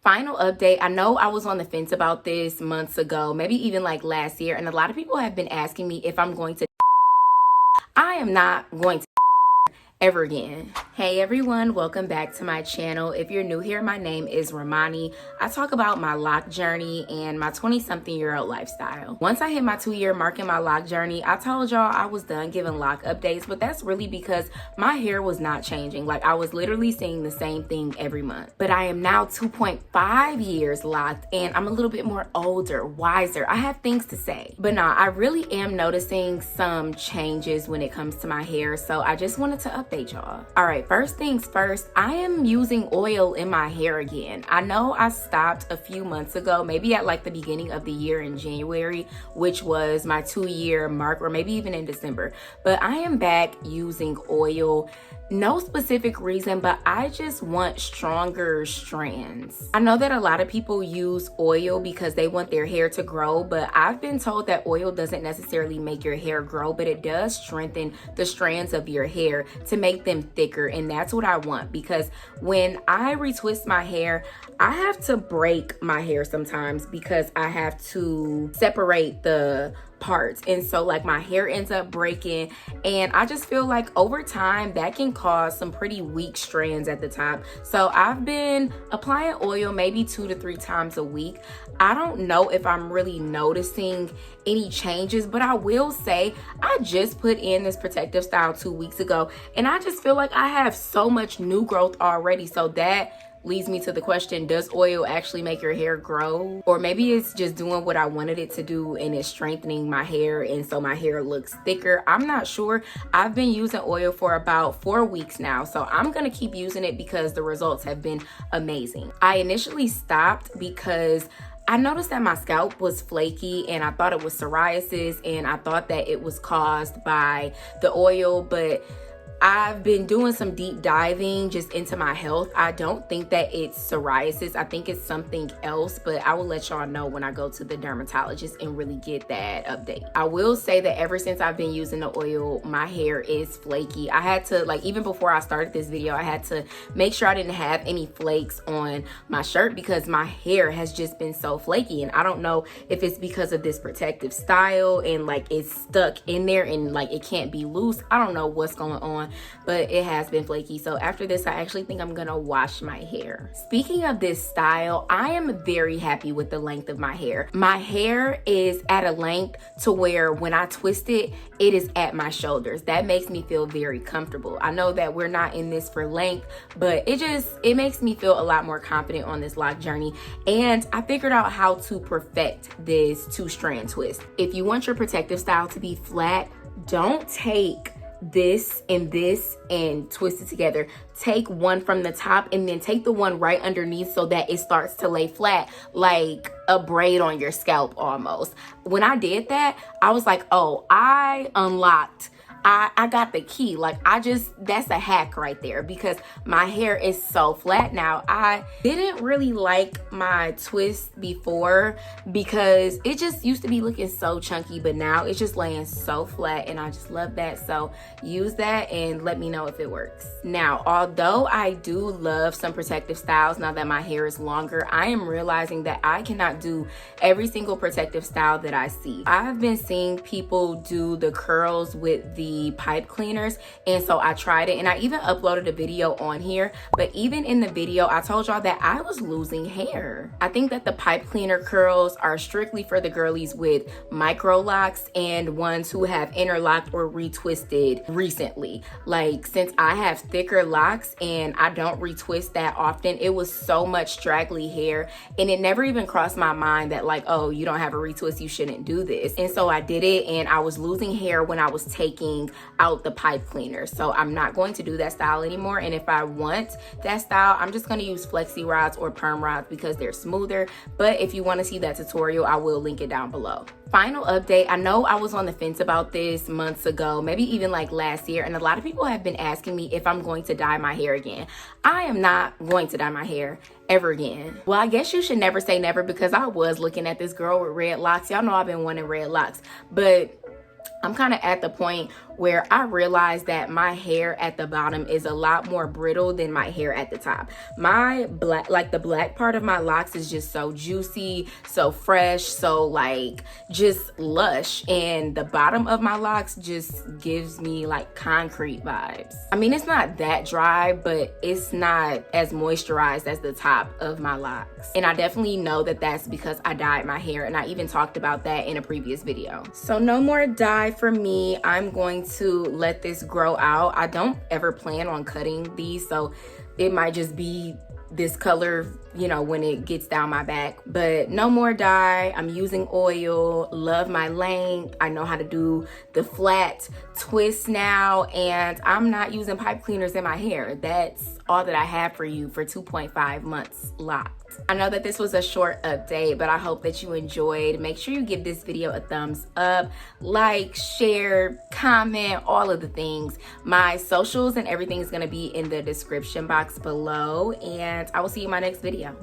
Final update. I know I was on the fence about this months ago, maybe even like last year, and a lot of people have been asking me if I'm going to. I am not going to ever again. Hey everyone, welcome back to my channel. If you're new here, my name is Romani. I talk about my lock journey and my 20-something-year-old lifestyle. Once I hit my 2-year mark in my lock journey, I told y'all I was done giving lock updates, but that's really because my hair was not changing. Like, I was literally seeing the same thing every month. But I am now 2.5 years locked, and I'm a little bit more older, wiser. I have things to say. But nah, I really am noticing some changes when it comes to my hair, so I just wanted to update y'all. All right, first things first, I am using oil in my hair again. I know I stopped a few months ago, maybe at like the beginning of the year in January, which was my 2-year mark, or maybe even in December, but I am back using oil. No specific reason, but I just want stronger strands. I know that a lot of people use oil because they want their hair to grow, but I've been told that oil doesn't necessarily make your hair grow, but it does strengthen the strands of your hair to make them thicker, and that's what I want, because when I retwist my hair, I have to break my hair sometimes because I have to separate the parts, and so like my hair ends up breaking, and I just feel like over time that can cause some pretty weak strands at the top. So I've been applying oil maybe 2 to 3 times a week. I don't know if I'm really noticing any changes, but I will say I just put in this protective style 2 weeks ago, and I just feel like I have so much new growth already. So that leads me to the question, does oil actually make your hair grow? Or maybe it's just doing what I wanted it to do and it's strengthening my hair, and so my hair looks thicker. I'm not sure. I've been using oil for about 4 weeks now, so I'm gonna keep using it because the results have been amazing. I initially stopped because I noticed that my scalp was flaky, and I thought it was psoriasis, and I thought that it was caused by the oil, but I've been doing some deep diving just into my health. I don't think that it's psoriasis. I think it's something else, but I will let y'all know when I go to the dermatologist and really get that update. I will say that ever since I've been using the oil, my hair is flaky. I had to, like, even before I started this video, I had to make sure I didn't have any flakes on my shirt because my hair has just been so flaky, and I don't know if it's because of this protective style and like it's stuck in there and like it can't be loose. I don't know what's going on, but it has been flaky. So after this, I actually think I'm gonna wash my hair. Speaking of this style, I am very happy with the length of my hair. My hair is at a length to where when I twist it, it is at my shoulders. That makes me feel very comfortable. I know that we're not in this for length, but it makes me feel a lot more confident on this lock journey. And I figured out how to perfect this 2-strand twist. If you want your protective style to be flat, don't take this and twist it together. Take one from the top and then take the one right underneath so that it starts to lay flat like a braid on your scalp almost. When I did that, I was like, oh, I unlocked, I got the key. Like, that's a hack right there, because my hair is so flat now. I didn't really like my twist before because it just used to be looking so chunky, but now it's just laying so flat, and I just love that. So use that and let me know if it works. Now, although I do love some protective styles now that my hair is longer, I am realizing that I cannot do every single protective style that I see. I've been seeing people do the curls with the pipe cleaners, and so I tried it, and I even uploaded a video on here. But even in the video, I told y'all that I was losing hair. I think that the pipe cleaner curls are strictly for the girlies with micro locks and ones who have interlocked or retwisted recently. Like, since I have thicker locks and I don't retwist that often, it was so much straggly hair, and it never even crossed my mind that like, oh, you don't have a retwist, you shouldn't do this. And so I did it, and I was losing hair when I was taking out the pipe cleaner. So I'm not going to do that style anymore, and if I want that style, I'm just going to use flexi rods or perm rods because they're smoother. But if you want to see that tutorial, I will link it down below. Final update. I know I was on the fence about this months ago, maybe even like last year, and a lot of people have been asking me if I'm going to dye my hair again. I am not going to dye my hair ever again. Well, I guess you should never say never, because I was looking at this girl with red locks. Y'all know I've been wanting red locks, but I'm kind of at the point where I realized that my hair at the bottom is a lot more brittle than my hair at the top. My black, like the black part of my locks is just so juicy, so fresh, so like just lush, and the bottom of my locks just gives me like concrete vibes. I mean, it's not that dry, but it's not as moisturized as the top of my locks. And I definitely know that that's because I dyed my hair, and I even talked about that in a previous video. So no more dye for me. I'm going to let this grow out. I don't ever plan on cutting these, so it might just be this color, you know, when it gets down my back. But no more dye. I'm using oil. Love my length. I know how to do the flat twist now, and I'm not using pipe cleaners in my hair. That's all that I have for you for 2.5 months locked. I know that this was a short update, but I hope that you enjoyed. Make sure you give this video a thumbs up, like, share, comment, all of the things. My socials and everything is going to be in the description box below, and I will see you in my next video.